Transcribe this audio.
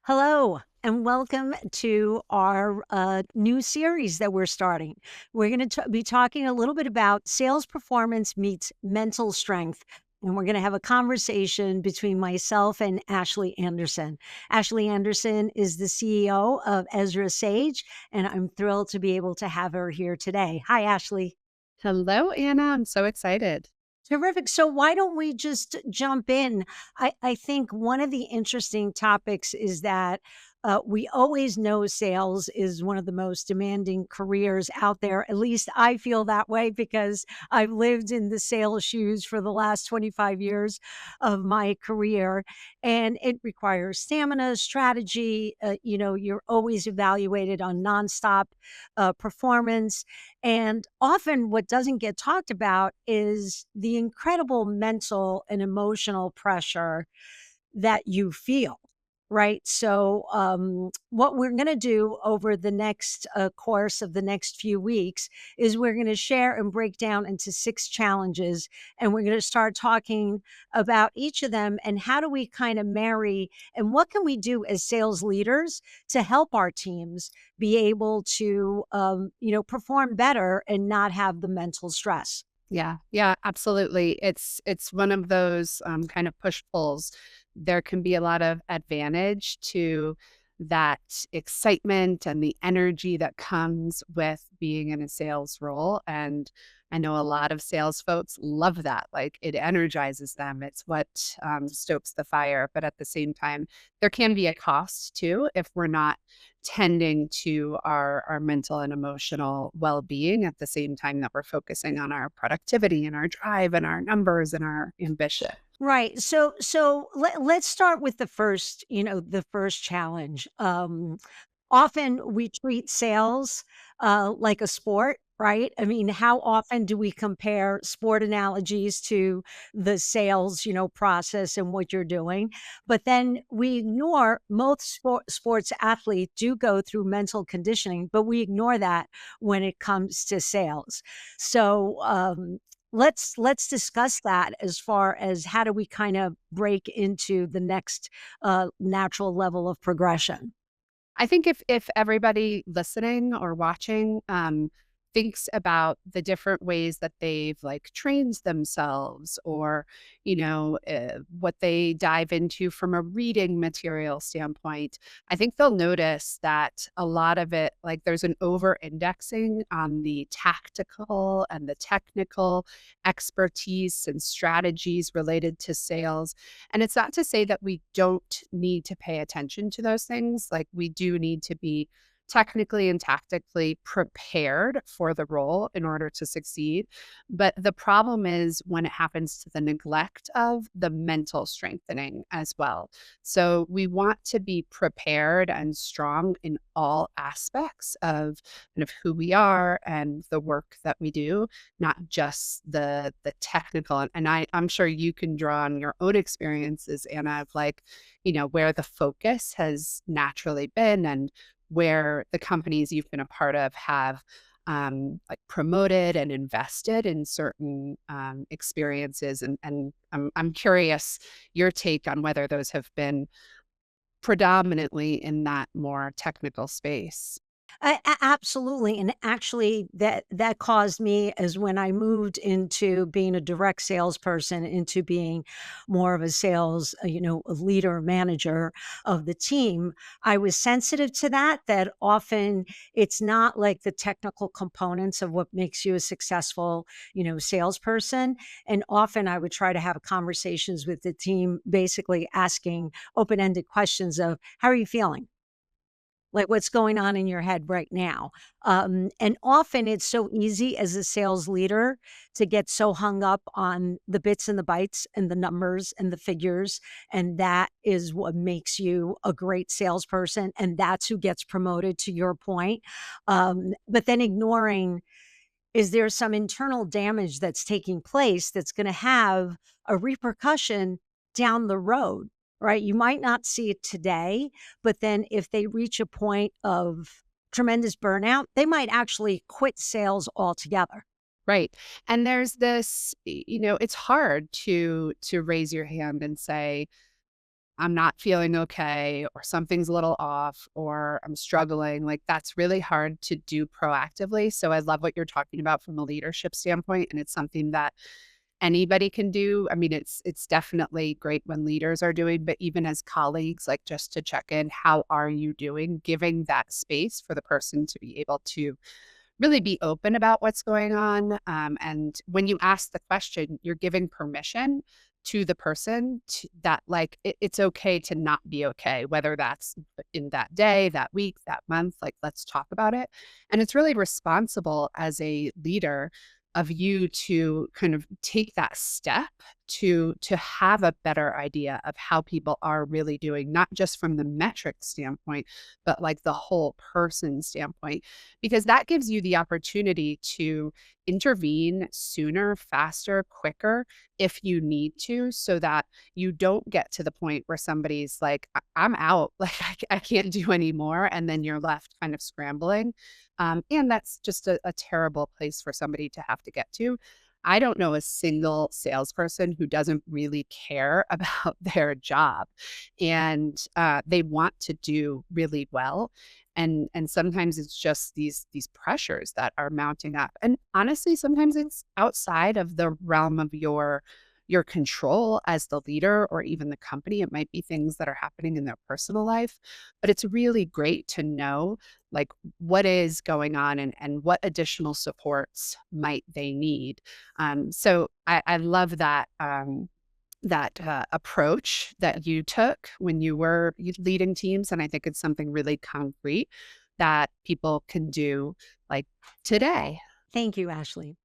Hello, and welcome to our new series that we're starting. We're going to be talking a little bit about sales performance meets mental strength. And we're going to have a conversation between myself and Ashley Anderson. Ashley Anderson is the CEO of Ezra Sage, and I'm thrilled to be able to have her here today. Hi, Ashley. Hello, Anna. I'm so excited. Terrific. So why don't we just jump in? I think one of the interesting topics is that we always know sales is one of the most demanding careers out there. At least I feel that way because I've lived in the sales shoes for the last 25 years of my career. And it requires stamina, strategy. You're always evaluated on nonstop performance, and often what doesn't get talked about is the incredible mental and emotional pressure that you feel, right? So, what we're going to do over the next course of the next few weeks is we're going to share and break down into 6 challenges, and we're going to start talking about each of them and how do we kind of marry and what can we do as sales leaders to help our teams be able to, perform better and not have the mental stress. Yeah, absolutely. It's one of those kind of push pulls. There can be a lot of advantage to that excitement and the energy that comes with being in a sales role. And I know a lot of sales folks love that. Like it energizes them. It's what stokes the fire. But at the same time, there can be a cost too if we're not tending to our mental and emotional well-being at the same time that we're focusing on our productivity and our drive and our numbers and our ambition. Right. So let's start with the first challenge. Often we treat sales like a sport, right? I mean, how often do we compare sport analogies to the sales, process and what you're doing? But then we ignore most sports athletes do go through mental conditioning, but we ignore that when it comes to sales. So let's discuss that as far as how do we kind of break into the next natural level of progression. I think if everybody listening or watching thinks about the different ways that they've like trained themselves or what they dive into from a reading material standpoint, I think they'll notice that a lot of it, like there's an over indexing on the tactical and the technical expertise and strategies related to sales. And it's not to say that we don't need to pay attention to those things. Like we do need to be technically and tactically prepared for the role in order to succeed. But the problem is when it happens to the neglect of the mental strengthening as well. So we want to be prepared and strong in all aspects of kind of who we are and the work that we do, not just the technical. And I'm sure you can draw on your own experiences, Anna, of like, where the focus has naturally been and where the companies you've been a part of have like promoted and invested in certain experiences. And I'm curious your take on whether those have been predominantly in that more technical space. Absolutely, and actually, that caused me as when I moved into being a direct salesperson, into being more of a sales, a leader, manager of the team. I was sensitive to that. That often it's not like the technical components of what makes you a successful, salesperson. And often I would try to have conversations with the team, basically asking open-ended questions of, "How are you feeling?" Like, what's going on in your head right now? And often it's so easy as a sales leader to get so hung up on the bits and the bytes and the numbers and the figures. And that is what makes you a great salesperson. And that's who gets promoted, to your point. But then ignoring, is there some internal damage that's taking place that's going to have a repercussion down the road, right? You might not see it today, but then if they reach a point of tremendous burnout, they might actually quit sales altogether. Right. And there's this, it's hard to raise your hand and say, I'm not feeling okay, or something's a little off, or I'm struggling, like, that's really hard to do proactively. So I love what you're talking about from a leadership standpoint, and it's something that anybody can do. I mean, it's definitely great when leaders are doing, but even as colleagues, like, just to check in, how are you doing? Giving that space for the person to be able to really be open about what's going on. And when you ask the question, you're giving permission to the person that, like, it's okay to not be okay, whether that's in that day, that week, that month. Like, let's talk about it. And it's really responsible as a leader of you to kind of take that step to have a better idea of how people are really doing, not just from the metric standpoint, but like the whole person standpoint, because that gives you the opportunity to intervene sooner, faster, quicker if you need to, so that you don't get to the point where somebody's like, I'm out, like, I can't do anymore. And then you're left kind of scrambling. And that's just a terrible place for somebody to have to get to. I don't know a single salesperson who doesn't really care about their job, and they want to do really well. And sometimes it's just these pressures that are mounting up. And honestly, sometimes it's outside of the realm of your control as the leader or even the company. It might be things that are happening in their personal life, but it's really great to know, like, what is going on, and what additional supports might they need. So I love that. That approach that you took when you were leading teams. And I think it's something really concrete that people can do, like, today. Thank you, Ashley.